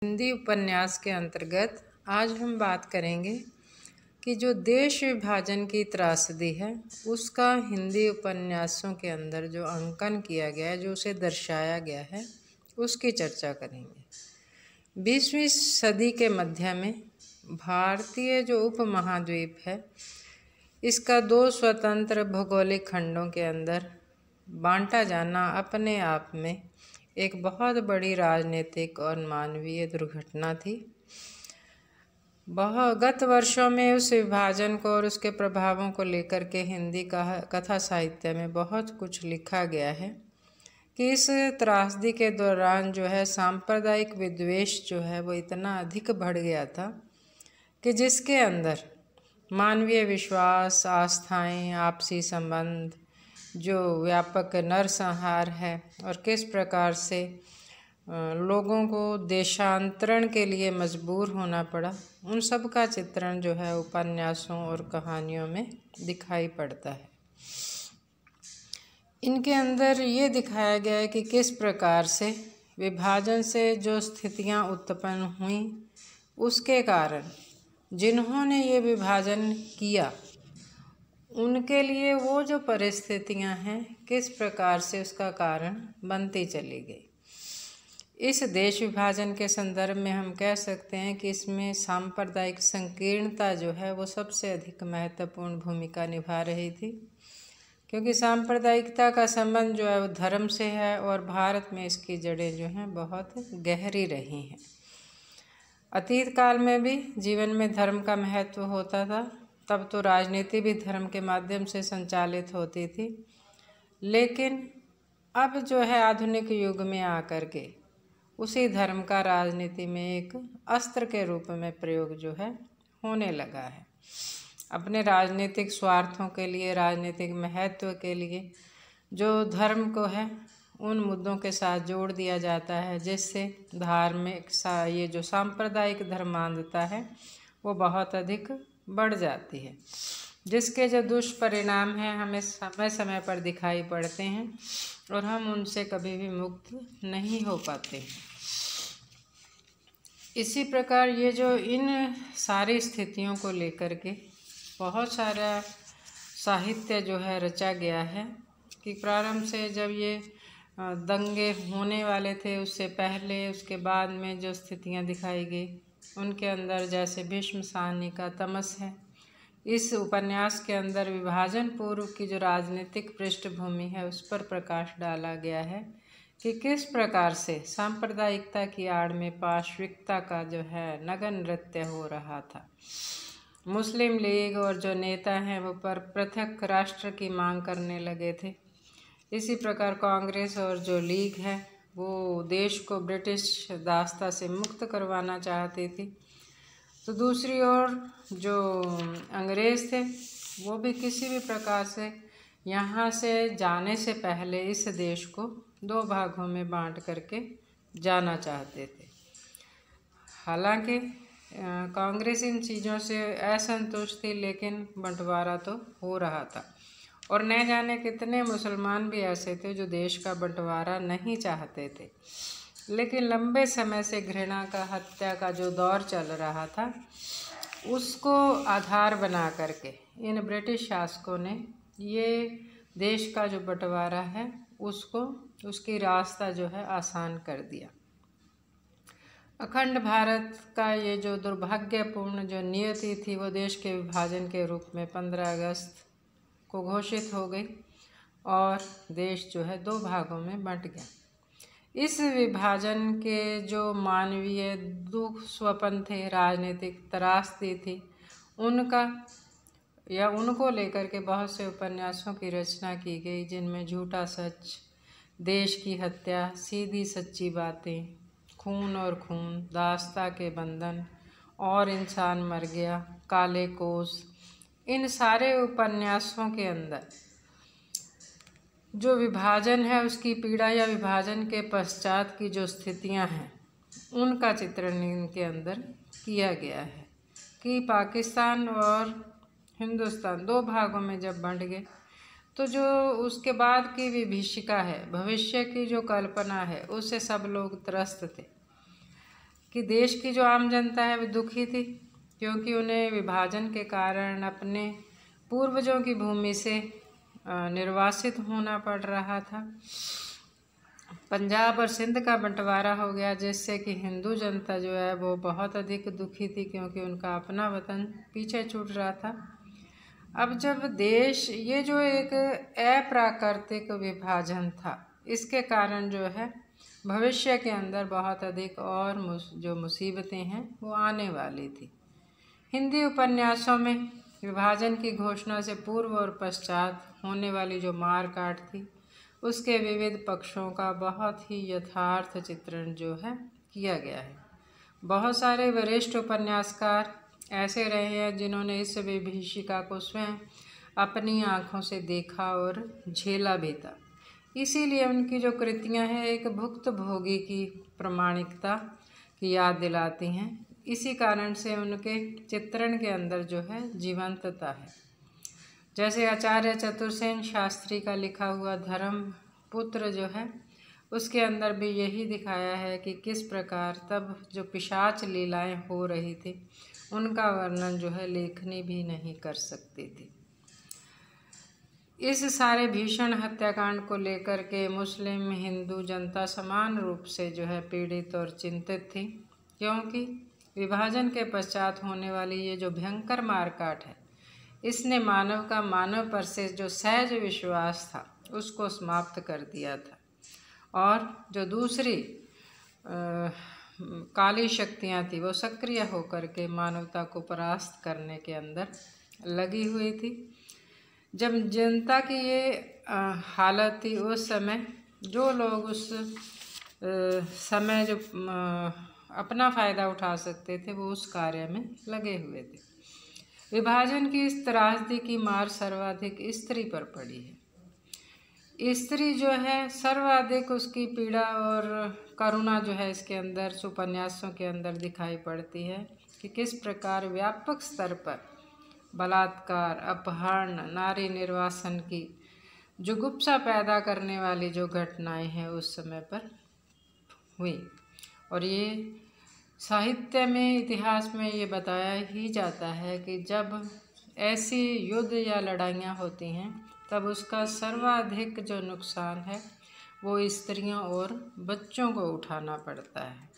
हिंदी उपन्यास के अंतर्गत आज हम बात करेंगे कि जो देश विभाजन की त्रासदी है उसका हिंदी उपन्यासों के अंदर जो अंकन किया गया है, जो उसे दर्शाया गया है, उसकी चर्चा करेंगे। 20वीं सदी के मध्य में भारतीय जो उपमहाद्वीप है इसका दो स्वतंत्र भौगोलिक खंडों के अंदर बांटा जाना अपने आप में एक बहुत बड़ी राजनीतिक और मानवीय दुर्घटना थी। गत वर्षों में उस विभाजन को और उसके प्रभावों को लेकर के हिंदी कथा साहित्य में बहुत कुछ लिखा गया है कि इस त्रासदी के दौरान जो है सांप्रदायिक विद्वेष जो है वो इतना अधिक बढ़ गया था कि जिसके अंदर मानवीय विश्वास, आस्थाएं, आपसी संबंध, जो व्यापक नरसंहार है और किस प्रकार से लोगों को देशांतरण के लिए मजबूर होना पड़ा, उन सब का चित्रण जो है उपन्यासों और कहानियों में दिखाई पड़ता है। इनके अंदर ये दिखाया गया है कि किस प्रकार से विभाजन से जो स्थितियां उत्पन्न हुई उसके कारण जिन्होंने ये विभाजन किया उनके लिए वो जो परिस्थितियां हैं किस प्रकार से उसका कारण बनती चली गई। इस देश विभाजन के संदर्भ में हम कह सकते हैं कि इसमें सांप्रदायिक संकीर्णता जो है वो सबसे अधिक महत्वपूर्ण भूमिका निभा रही थी, क्योंकि सांप्रदायिकता का संबंध जो है वो धर्म से है और भारत में इसकी जड़ें जो हैं बहुत गहरी रही हैं। अतीत काल में भी जीवन में धर्म का महत्व होता था, तब तो राजनीति भी धर्म के माध्यम से संचालित होती थी, लेकिन अब जो है आधुनिक युग में आकर के उसी धर्म का राजनीति में एक अस्त्र के रूप में प्रयोग जो है होने लगा है। अपने राजनीतिक स्वार्थों के लिए, राजनीतिक महत्व के लिए जो धर्म को है उन मुद्दों के साथ जोड़ दिया जाता है, जिससे धार्मिक ये जो सांप्रदायिक धर्मांधता है वो बहुत अधिक बढ़ जाती है, जिसके जो दुष्परिणाम हैं हमें समय समय पर दिखाई पड़ते हैं और हम उनसे कभी भी मुक्त नहीं हो पाते। इसी प्रकार ये जो इन सारी स्थितियों को लेकर के बहुत सारा साहित्य जो है रचा गया है कि प्रारंभ से जब ये दंगे होने वाले थे उससे पहले, उसके बाद में जो स्थितियां दिखाई गई उनके अंदर जैसे भीष्म साहनी का तमस है। इस उपन्यास के अंदर विभाजन पूर्व की जो राजनीतिक पृष्ठभूमि है उस पर प्रकाश डाला गया है कि किस प्रकार से सांप्रदायिकता की आड़ में पाशविकता का जो है नगन नृत्य हो रहा था। मुस्लिम लीग और जो नेता हैं वो पर पृथक राष्ट्र की मांग करने लगे थे। इसी प्रकार कांग्रेस और जो लीग है वो देश को ब्रिटिश दास्ता से मुक्त करवाना चाहती थी, तो दूसरी ओर जो अंग्रेज़ थे वो भी किसी भी प्रकार से यहाँ से जाने से पहले इस देश को दो भागों में बांट करके जाना चाहते थे। हालांकि कांग्रेस इन चीज़ों से असंतुष्ट थी, लेकिन बंटवारा तो हो रहा था और न जाने कितने मुसलमान भी ऐसे थे जो देश का बंटवारा नहीं चाहते थे, लेकिन लंबे समय से घृणा का, हत्या का जो दौर चल रहा था उसको आधार बना करके इन ब्रिटिश शासकों ने ये देश का जो बंटवारा है उसकी रास्ता जो है आसान कर दिया। अखंड भारत का ये जो दुर्भाग्यपूर्ण जो नियति थी वो देश के विभाजन के रूप में 15 अगस्त को घोषित हो गई और देश जो है दो भागों में बंट गया। इस विभाजन के जो मानवीय दुख स्वप्न थे, राजनीतिक त्रासदी थी, उनको लेकर के बहुत से उपन्यासों की रचना की गई, जिनमें झूठा सच, देश की हत्या, सीधी सच्ची बातें, खून और खून, दास्ता के बंधन और इंसान मर गया, काले कोस, इन सारे उपन्यासों के अंदर जो विभाजन है उसकी पीड़ा या विभाजन के पश्चात की जो स्थितियां हैं उनका चित्रण इनके अंदर किया गया है कि पाकिस्तान और हिंदुस्तान दो भागों में जब बंट गए तो जो उसके बाद की विभीषिका है, भविष्य की जो कल्पना है, उससे सब लोग त्रस्त थे कि देश की जो आम जनता है वो दुखी थी, क्योंकि उन्हें विभाजन के कारण अपने पूर्वजों की भूमि से निर्वासित होना पड़ रहा था। पंजाब और सिंध का बंटवारा हो गया, जिससे कि हिंदू जनता जो है वो बहुत अधिक दुखी थी, क्योंकि उनका अपना वतन पीछे छूट रहा था। अब जब देश, ये जो एक अप्राकृतिक विभाजन था, इसके कारण जो है भविष्य के अंदर बहुत अधिक और जो मुसीबतें हैं वो आने वाली थी। हिंदी उपन्यासों में विभाजन की घोषणा से पूर्व और पश्चात होने वाली जो मार काट थी, उसके विविध पक्षों का बहुत ही यथार्थ चित्रण जो है किया गया है। बहुत सारे वरिष्ठ उपन्यासकार ऐसे रहे हैं जिन्होंने इस विभीषिका को स्वयं अपनी आँखों से देखा और झेला भी था। इसीलिए उनकी जो कृतियाँ हैं एक भुक्तभोगी की प्रामाणिकता की याद दिलाती हैं। इसी कारण से उनके चित्रण के अंदर जो है जीवंतता है। जैसे आचार्य चतुर्सेन शास्त्री का लिखा हुआ धर्मपुत्र जो है, उसके अंदर भी यही दिखाया है कि किस प्रकार तब जो पिशाच लीलाएं हो रही थी, उनका वर्णन जो है लेखनी भी नहीं कर सकती थी। इस सारे भीषण हत्याकांड को लेकर के मुस्लिम हिंदू जनता समान रूप से जो है पीड़ित और चिंतित थी, क्योंकि विभाजन के पश्चात होने वाली ये जो भयंकर मारकाट है, इसने मानव का मानव पर से जो सहज विश्वास था उसको समाप्त कर दिया था, और जो दूसरी काली शक्तियाँ थी वो सक्रिय होकर के मानवता को परास्त करने के अंदर लगी हुई थी। जब जनता की ये हालत थी, उस समय जो लोग उस समय जो अपना फ़ायदा उठा सकते थे वो उस कार्य में लगे हुए थे। विभाजन की इस त्रासदी की मार सर्वाधिक स्त्री पर पड़ी है। स्त्री जो है सर्वाधिक उसकी पीड़ा और करुणा जो है इसके अंदर उपन्यासों के अंदर दिखाई पड़ती है कि किस प्रकार व्यापक स्तर पर बलात्कार, अपहरण, नारी निर्वासन की जुगुप्सा पैदा करने वाली जो घटनाएं हैं उस समय पर हुई। और ये साहित्य में, इतिहास में ये बताया ही जाता है कि जब ऐसी युद्ध या लड़ाइयाँ होती हैं तब उसका सर्वाधिक जो नुकसान है वो स्त्रियों और बच्चों को उठाना पड़ता है।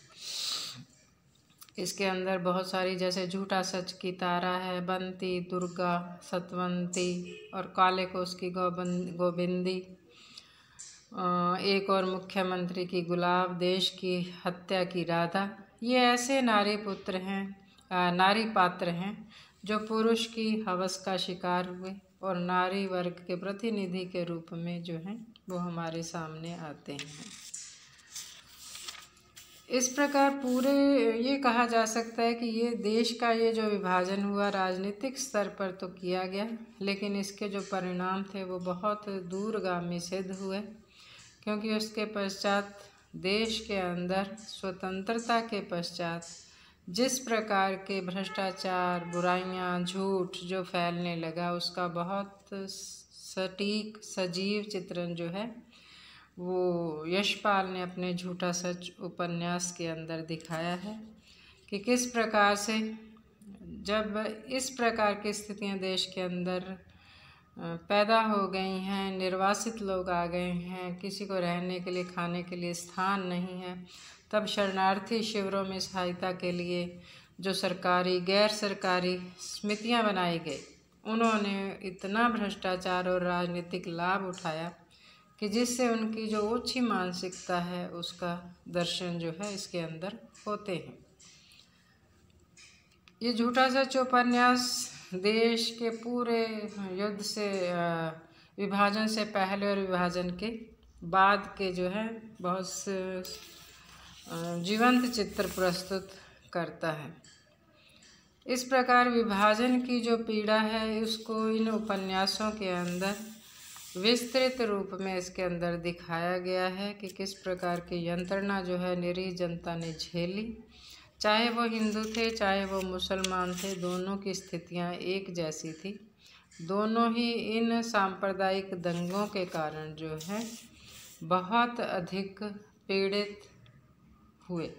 इसके अंदर बहुत सारी, जैसे झूठा सच की तारा है, बंती, दुर्गा, सतवंती और काले कोस की गोबिंदी, एक और मुख्यमंत्री की गुलाब, देश की हत्या की राधा, ये ऐसे नारी पात्र हैं जो पुरुष की हवस का शिकार हुए और नारी वर्ग के प्रतिनिधि के रूप में जो हैं वो हमारे सामने आते हैं। इस प्रकार पूरे ये कहा जा सकता है कि ये देश का ये जो विभाजन हुआ राजनीतिक स्तर पर तो किया गया, लेकिन इसके जो परिणाम थे वो बहुत दूरगामी सिद्ध हुए, क्योंकि उसके पश्चात देश के अंदर स्वतंत्रता के पश्चात जिस प्रकार के भ्रष्टाचार, बुराइयां, झूठ जो फैलने लगा, उसका बहुत सटीक सजीव चित्रण जो है वो यशपाल ने अपने झूठा सच उपन्यास के अंदर दिखाया है कि किस प्रकार से जब इस प्रकार की स्थितियां देश के अंदर पैदा हो गई हैं, निर्वासित लोग आ गए हैं, किसी को रहने के लिए, खाने के लिए स्थान नहीं है, तब शरणार्थी शिविरों में सहायता के लिए जो सरकारी गैर सरकारी समितियां बनाई गई, उन्होंने इतना भ्रष्टाचार और राजनीतिक लाभ उठाया कि जिससे उनकी जो ओछी मानसिकता है उसका दर्शन जो है इसके अंदर होते हैं। ये झूठा सच उपन्यास देश के पूरे युद्ध से, विभाजन से पहले और विभाजन के बाद के जो है बहुत से जीवंत चित्र प्रस्तुत करता है। इस प्रकार विभाजन की जो पीड़ा है उसको इन उपन्यासों के अंदर विस्तृत रूप में इसके अंदर दिखाया गया है कि किस प्रकार की यंत्रणा जो है निरीह जनता ने झेली, चाहे वो हिंदू थे चाहे वो मुसलमान थे, दोनों की स्थितियां एक जैसी थी। दोनों ही इन सांप्रदायिक दंगों के कारण जो है बहुत अधिक पीड़ित हुए।